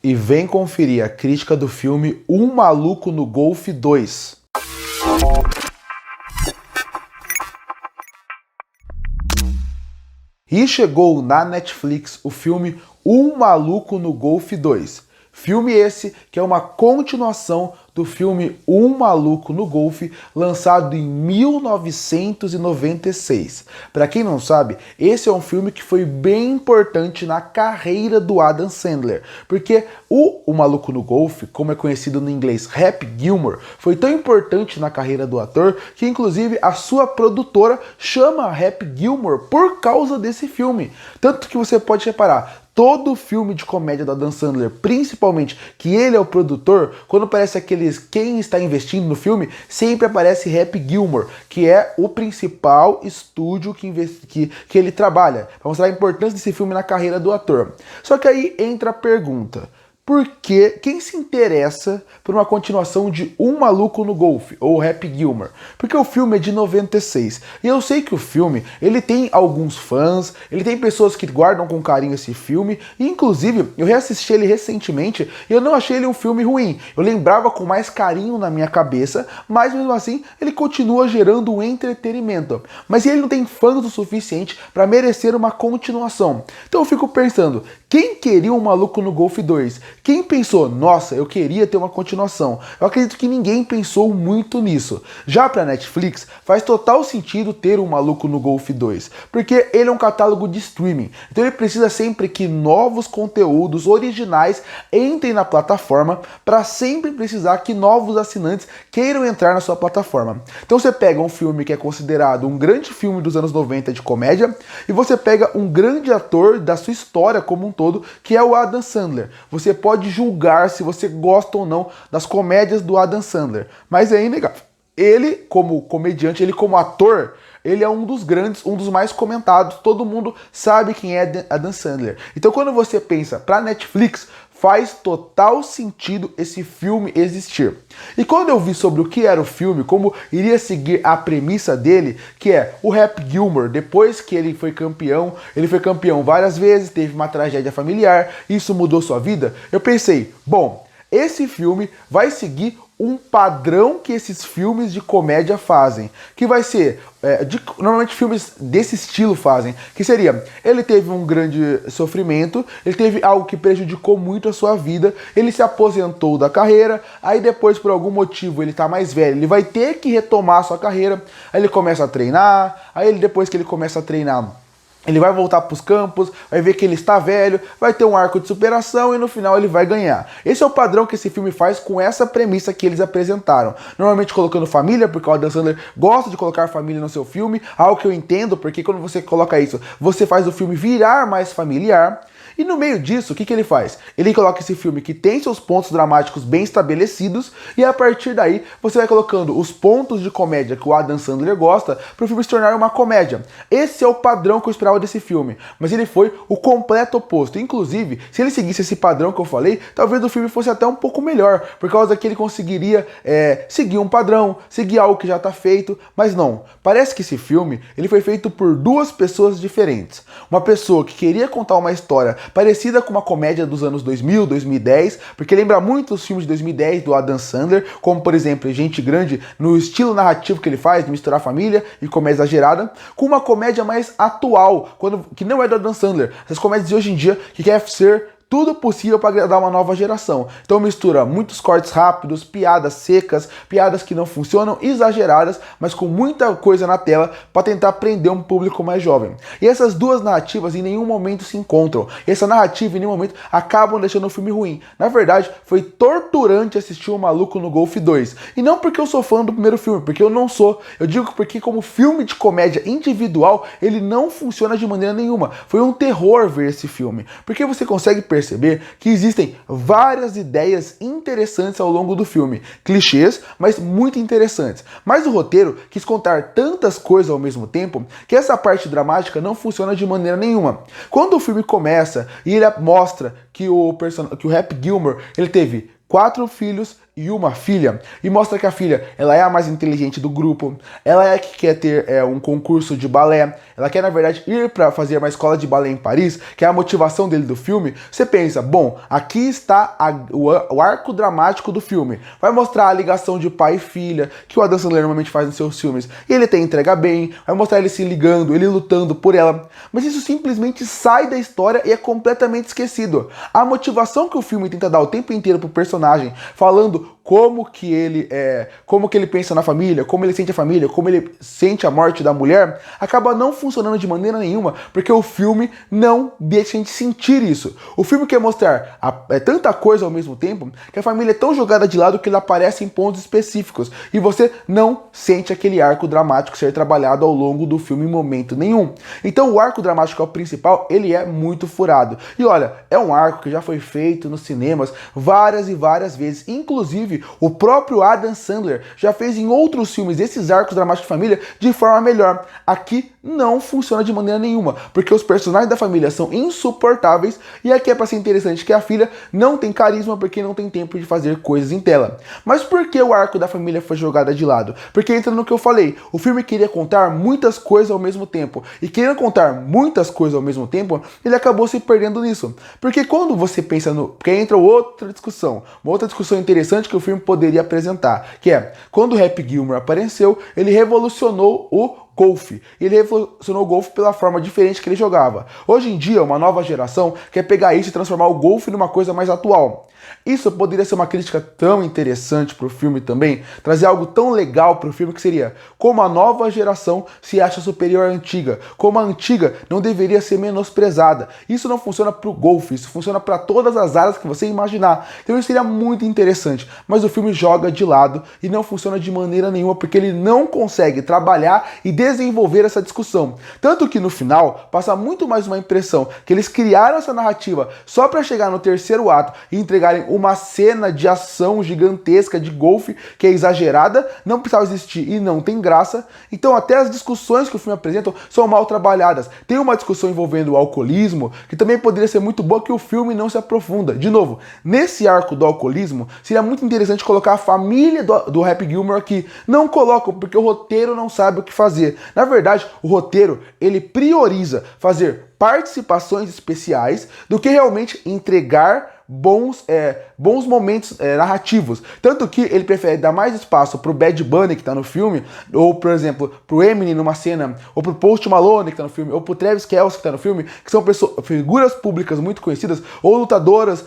E vem conferir a crítica do filme Um Maluco no Golfe 2. E chegou na Netflix o filme Um Maluco no Golfe 2. Filme esse que é uma continuação do filme Um Maluco no Golfe, lançado em 1996. Para quem não sabe, esse é um filme que foi bem importante na carreira do Adam Sandler, porque o Maluco no Golfe, como é conhecido no inglês Happy Gilmore, foi tão importante na carreira do ator que inclusive a sua produtora chama Happy Gilmore por causa desse filme. Tanto que você pode reparar, todo filme de comédia da Adam Sandler, principalmente que ele é o produtor, quando aparece aqueles quem está investindo no filme, sempre aparece Happy Gilmore, que é o principal estúdio que ele trabalha, para mostrar a importância desse filme na carreira do ator. Só que aí entra a pergunta: por que quem se interessa por uma continuação de Um Maluco no Golfe, ou Happy Gilmore? Porque o filme é de 96. E eu sei que o filme, ele tem alguns fãs, ele tem pessoas que guardam com carinho esse filme, e inclusive eu reassisti ele recentemente e eu não achei ele um filme ruim. Eu lembrava com mais carinho na minha cabeça, mas mesmo assim ele continua gerando um entretenimento. Mas ele não tem fãs o suficiente para merecer uma continuação. Então eu fico pensando, quem queria Um Maluco no Golfe 2? Quem pensou, nossa, eu queria ter uma continuação? Eu acredito que ninguém pensou muito nisso. Já para Netflix, faz total sentido ter Um Maluco no Golfe 2, porque ele é um catálogo de streaming, então ele precisa sempre que novos conteúdos originais entrem na plataforma, para sempre precisar que novos assinantes queiram entrar na sua plataforma. Então você pega um filme que é considerado um grande filme dos anos 90 de comédia, e você pega um grande ator da sua história como um todo, que é o Adam Sandler. Você pode julgar se você gosta ou não das comédias do Adam Sandler, mas é inegável. Ele, como comediante, ele como ator, ele é um dos grandes, um dos mais comentados, todo mundo sabe quem é Adam Sandler. Então quando você pensa para Netflix, faz total sentido esse filme existir. E quando eu vi sobre o que era o filme, como iria seguir a premissa dele, que é o Happy Gilmore, depois que ele foi campeão várias vezes, teve uma tragédia familiar, isso mudou sua vida, eu pensei, bom, esse filme vai seguir um padrão que esses filmes de comédia fazem, que vai ser, normalmente filmes desse estilo fazem, que seria, ele teve um grande sofrimento, ele teve algo que prejudicou muito a sua vida, ele se aposentou da carreira, aí depois por algum motivo ele tá mais velho, ele vai ter que retomar a sua carreira, aí ele começa a treinar, aí depois que ele começa a treinar, ele vai voltar para os campos, vai ver que ele está velho, vai ter um arco de superação e no final ele vai ganhar. Esse é o padrão que esse filme faz com essa premissa que eles apresentaram. Normalmente colocando família, porque o Adam Sandler gosta de colocar família no seu filme, algo que eu entendo, porque quando você coloca isso, você faz o filme virar mais familiar. E no meio disso, o que ele faz? Ele coloca esse filme que tem seus pontos dramáticos bem estabelecidos, e a partir daí você vai colocando os pontos de comédia que o Adam Sandler gosta para o filme se tornar uma comédia. Esse é o padrão que eu esperava desse filme, mas ele foi o completo oposto. Inclusive, se ele seguisse esse padrão que eu falei, talvez o filme fosse até um pouco melhor, por causa que ele conseguiria seguir um padrão, seguir algo que já está feito, mas não. Parece que esse filme ele foi feito por duas pessoas diferentes. Uma pessoa que queria contar uma história parecida com uma comédia dos anos 2000, 2010, porque lembra muito os filmes de 2010 do Adam Sandler, como por exemplo Gente Grande, no estilo narrativo que ele faz, de misturar família e comédia exagerada, com uma comédia mais atual, que não é do Adam Sandler, essas comédias de hoje em dia que quer ser tudo possível para agradar uma nova geração. Então mistura muitos cortes rápidos, piadas secas, piadas que não funcionam, exageradas, mas com muita coisa na tela para tentar prender um público mais jovem. E essas duas narrativas em nenhum momento se encontram. E essa narrativa em nenhum momento acabam deixando o filme ruim. Na verdade, foi torturante assistir O Maluco no Golfe 2. E não porque eu sou fã do primeiro filme, porque eu não sou. Eu digo porque como filme de comédia individual, ele não funciona de maneira nenhuma. Foi um terror ver esse filme. Porque você consegue perceber que existem várias ideias interessantes ao longo do filme, clichês, mas muito interessantes. Mas o roteiro quis contar tantas coisas ao mesmo tempo que essa parte dramática não funciona de maneira nenhuma. Quando o filme começa e ele mostra que o Happy Gilmore ele teve 4 filhos e uma filha, e mostra que a filha, ela é a mais inteligente do grupo, ela é a que quer ter um concurso de balé, ela quer na verdade ir para fazer uma escola de balé em Paris, que é a motivação dele do filme. Você pensa, bom, aqui está o arco dramático do filme, vai mostrar a ligação de pai e filha, que o Adam Sandler normalmente faz nos seus filmes, e ele tem entrega bem, vai mostrar ele se ligando, ele lutando por ela, mas isso simplesmente sai da história e é completamente esquecido. A motivação que o filme tenta dar o tempo inteiro pro personagem, falando como que ele pensa na família, como ele sente a família, como ele sente a morte da mulher, acaba não funcionando de maneira nenhuma, porque o filme não deixa a gente sentir isso. O filme quer mostrar tanta coisa ao mesmo tempo, que a família é tão jogada de lado que ele aparece em pontos específicos, e você não sente aquele arco dramático ser trabalhado ao longo do filme em momento nenhum. Então o arco dramático, que é o principal, ele é muito furado. E olha, é um arco que já foi feito nos cinemas várias e várias vezes, inclusive o próprio Adam Sandler já fez em outros filmes esses arcos dramáticos de família de forma melhor. Aqui não funciona de maneira nenhuma, porque os personagens da família são insuportáveis, e aqui é pra ser interessante que a filha não tem carisma porque não tem tempo de fazer coisas em tela. Mas por que o arco da família foi jogado de lado? Porque entra no que eu falei, o filme queria contar muitas coisas ao mesmo tempo, e querendo contar muitas coisas ao mesmo tempo, ele acabou se perdendo nisso. Porque quando você pensa porque entra outra discussão interessante que o filme poderia apresentar, que é, quando o Happy Gilmore apareceu, ele revolucionou o golfe. Ele revolucionou o golfe pela forma diferente que ele jogava. Hoje em dia, uma nova geração quer pegar isso e transformar o golfe numa coisa mais atual. Isso poderia ser uma crítica tão interessante para o filme também, trazer algo tão legal para o filme, que seria como a nova geração se acha superior à antiga, como a antiga não deveria ser menosprezada. Isso não funciona para o golfe, isso funciona para todas as áreas que você imaginar. Então isso seria muito interessante, mas o filme joga de lado e não funciona de maneira nenhuma, porque ele não consegue trabalhar e desenvolver essa discussão. Tanto que no final passa muito mais uma impressão que eles criaram essa narrativa só para chegar no terceiro ato e entregarem uma cena de ação gigantesca de golfe que é exagerada, não precisava existir e não tem graça. Então até as discussões que o filme apresenta são mal trabalhadas. Tem uma discussão envolvendo o alcoolismo que também poderia ser muito boa, que o filme não se aprofunda. De novo, nesse arco do alcoolismo, seria muito interessante colocar a família do Happy Gilmore aqui. Não colocam, porque o roteiro não sabe o que fazer. Na verdade, o roteiro, ele prioriza fazer participações especiais do que realmente entregar bons momentos narrativos. Tanto que ele prefere dar mais espaço pro Bad Bunny, que tá no filme, ou, por exemplo, pro Eminem numa cena, ou pro Post Malone, que tá no filme, ou pro Travis Kelce, que tá no filme, que são figuras públicas muito conhecidas, ou lutadoras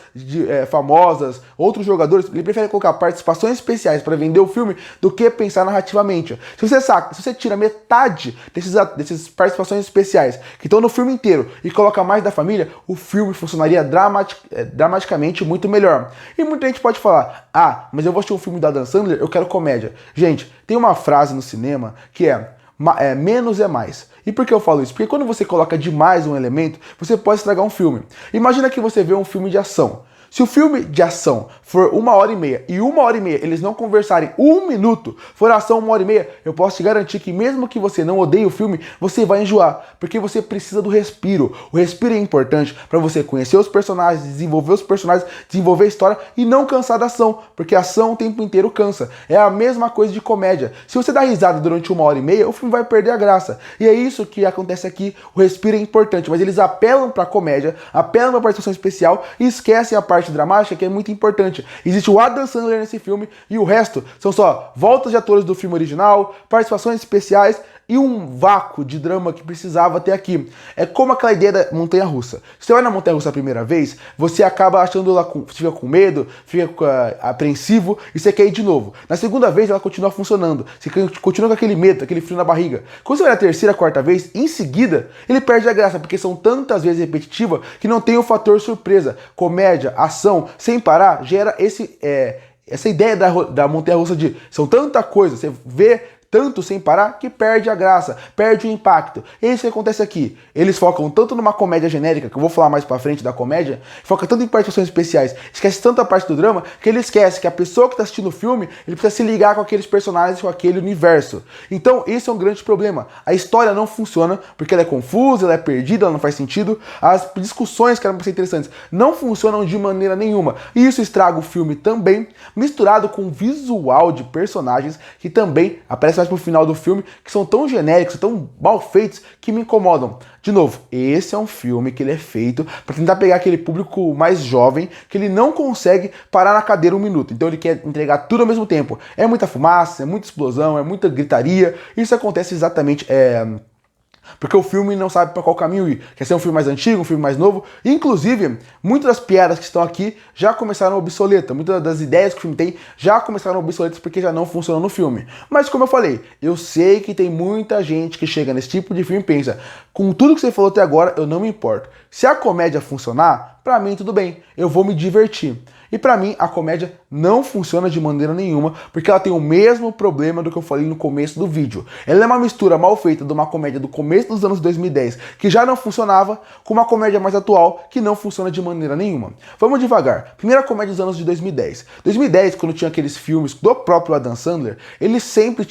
famosas, outros jogadores. Ele prefere colocar participações especiais para vender o filme do que pensar narrativamente. Se você tira metade desses participações especiais que estão no filme inteiro e coloca mais da família, o filme funcionaria dramaticamente muito melhor. E muita gente pode falar, mas eu vou assistir um filme da Adam Sandler, eu quero comédia. Gente, tem uma frase no cinema que menos é mais. E por que eu falo isso? Porque quando você coloca demais um elemento, você pode estragar um filme. Imagina que você vê um filme de ação. Se o filme de ação for 1h30 e 1h30 eles não conversarem 1 minuto, for ação 1h30, eu posso te garantir que mesmo que você não odeie o filme, você vai enjoar, porque você precisa do respiro. O respiro é importante para você conhecer os personagens, desenvolver os personagens, desenvolver a história e não cansar da ação, porque a ação o tempo inteiro cansa. É a mesma coisa de comédia. Se você dá risada durante 1h30, o filme vai perder a graça. E é isso que acontece aqui. O respiro é importante, mas eles apelam para comédia, apelam para participação especial e esquecem a parte dramática, que é muito importante. Existe o Adam Sandler nesse filme e o resto são só voltas de atores do filme original, participações especiais e um vácuo de drama que precisava ter aqui. É como aquela ideia da montanha-russa. Você vai na montanha-russa a primeira vez, você acaba achando ela, fica com medo, fica apreensivo e você quer ir de novo. Na segunda vez ela continua funcionando, você continua com aquele medo, aquele frio na barriga. Quando você vai na terceira, quarta vez, em seguida, ele perde a graça, porque são tantas vezes repetitivas que não tem o fator surpresa. Comédia, ação, sem parar, gera essa ideia da montanha-russa de são tanta coisa, você vê tanto sem parar que perde a graça, perde o impacto. É isso que acontece aqui. Eles focam tanto numa comédia genérica, que eu vou falar mais pra frente da comédia, foca tanto em participações especiais, esquece tanto a parte do drama, que ele esquece que a pessoa que tá assistindo o filme, ele precisa se ligar com aqueles personagens, com aquele universo. Então, esse é um grande problema. A história não funciona, porque ela é confusa, ela é perdida, ela não faz sentido. As discussões que eram pra ser interessantes não funcionam de maneira nenhuma. E isso estraga o filme também, misturado com o visual de personagens que também aparecem mais pro final do filme, que são tão genéricos, tão mal feitos, que me incomodam. De novo, esse é um filme que ele é feito para tentar pegar aquele público mais jovem, que ele não consegue parar na cadeira um minuto. Então ele quer entregar tudo ao mesmo tempo. É muita fumaça, é muita explosão, é muita gritaria. Isso acontece exatamente... porque o filme não sabe para qual caminho ir. Quer ser um filme mais antigo, um filme mais novo. Inclusive, muitas das piadas que estão aqui já começaram obsoletas. Muitas das ideias que o filme tem já começaram obsoletas porque já não funcionam no filme. Mas como eu falei, eu sei que tem muita gente que chega nesse tipo de filme e pensa, com tudo que você falou até agora, eu não me importo. Se a comédia funcionar, pra mim tudo bem, eu vou me divertir. E pra mim, a comédia não funciona de maneira nenhuma, porque ela tem o mesmo problema do que eu falei no começo do vídeo. Ela é uma mistura mal feita de uma comédia do começo dos anos 2010, que já não funcionava, com uma comédia mais atual, que não funciona de maneira nenhuma. Vamos devagar. Primeira comédia dos anos de 2010. 2010, quando tinha aqueles filmes do próprio Adam Sandler, eles sempre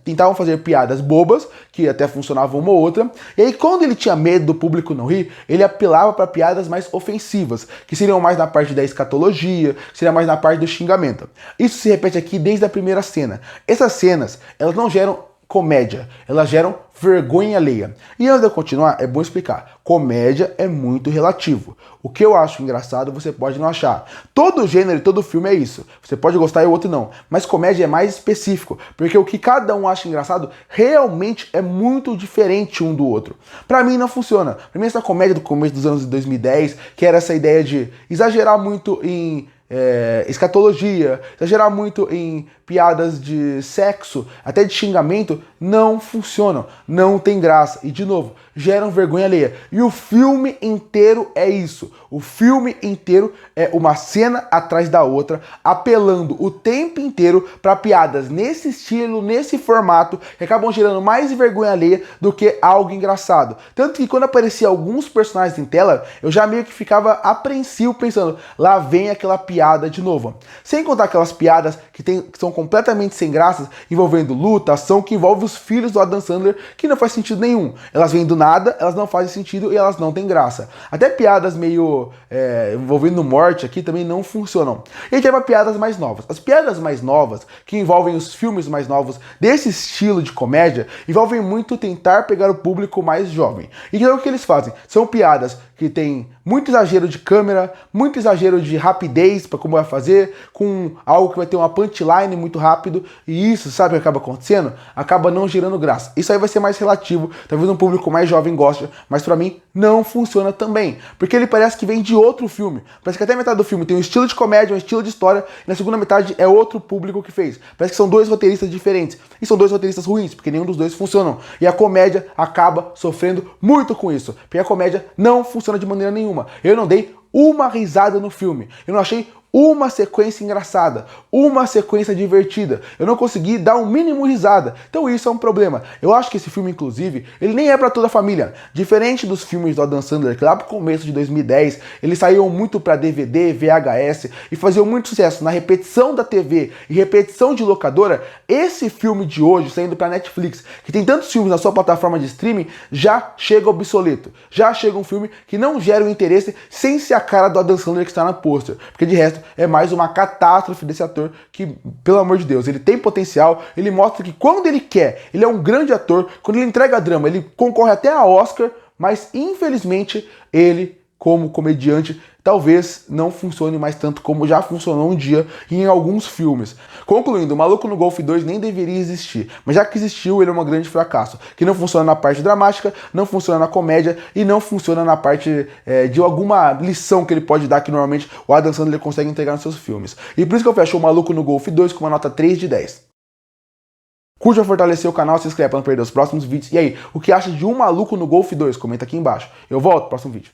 tentavam fazer piadas bobas, que até funcionavam uma ou outra, e aí quando ele tinha medo do público não rir, ele apelava para piadas mais ofensivas, que seriam mais na parte da escatologia, seria mais na parte do xingamento. Isso se repete aqui desde a primeira cena. Essas cenas, elas não geram comédia, elas geram vergonha alheia. E antes de eu continuar, é bom explicar. Comédia é muito relativo. O que eu acho engraçado, você pode não achar. Todo gênero e todo filme é isso. Você pode gostar e o outro não. Mas comédia é mais específico, porque o que cada um acha engraçado realmente é muito diferente um do outro. Pra mim não funciona. Pra mim essa comédia do começo dos anos de 2010, que era essa ideia de exagerar muito em escatologia, exagerar muito em piadas de sexo, até de xingamento, não funcionam, não tem graça. E de novo, geram vergonha alheia. E o filme inteiro é isso. O filme inteiro é uma cena atrás da outra, apelando o tempo inteiro para piadas nesse estilo, nesse formato, que acabam gerando mais vergonha alheia do que algo engraçado. Tanto que quando aparecia alguns personagens em tela, eu já meio que ficava apreensivo pensando, lá vem aquela piada de novo. Sem contar aquelas piadas que são completamente sem graças, envolvendo luta, ação, que envolve os filhos do Adam Sandler, que não faz sentido nenhum. Elas vêm do nada, elas não fazem sentido e elas não têm graça. Até piadas meio envolvendo morte aqui também não funcionam. E a gente vai para piadas mais novas. As piadas mais novas, que envolvem os filmes mais novos desse estilo de comédia, envolvem muito tentar pegar o público mais jovem. E então o que eles fazem? São piadas que tem muito exagero de câmera, muito exagero de rapidez para como vai fazer, com algo que vai ter uma punchline muito rápido, e isso, sabe o que acaba acontecendo? Acaba não gerando graça. Isso aí vai ser mais relativo, talvez um público mais jovem goste, mas pra mim não funciona também, porque ele parece que vem de outro filme. Parece que até a metade do filme tem um estilo de comédia, um estilo de história, e na segunda metade é outro público que fez. Parece que são dois roteiristas diferentes, e são dois roteiristas ruins, porque nenhum dos dois funcionam. E a comédia acaba sofrendo muito com isso, porque a comédia não funciona de maneira nenhuma. Eu não dei uma risada no filme. Eu não achei uma sequência engraçada, uma sequência divertida. Eu não consegui dar um mínimo risada. Então isso é um problema. Eu acho que esse filme, inclusive, ele nem é pra toda a família. Diferente dos filmes do Adam Sandler, que lá pro começo de 2010, eles saíam muito pra DVD, VHS e faziam muito sucesso na repetição da TV e repetição de locadora. Esse filme de hoje, saindo pra Netflix, que tem tantos filmes na sua plataforma de streaming, já chega obsoleto. Já chega um filme que não gera o interesse sem ser a cara do Adam Sandler que está na pôster. Porque de resto, é mais uma catástrofe desse ator que, pelo amor de Deus, ele tem potencial, ele mostra que quando ele quer, ele é um grande ator, quando ele entrega drama, ele concorre até a Oscar, mas infelizmente ele, como comediante, talvez não funcione mais tanto como já funcionou um dia em alguns filmes. Concluindo, o Maluco no Golf 2 nem deveria existir, mas já que existiu, ele é um grande fracasso, que não funciona na parte dramática, não funciona na comédia e não funciona na parte de alguma lição que ele pode dar, que normalmente o Adam Sandler consegue entregar nos seus filmes. E por isso que eu fecho o Maluco no Golf 2 com uma nota 3 de 10. Curte pra fortalecer o canal, se inscreve para não perder os próximos vídeos. E aí, o que acha de Um Maluco no Golf 2? Comenta aqui embaixo. Eu volto no próximo vídeo.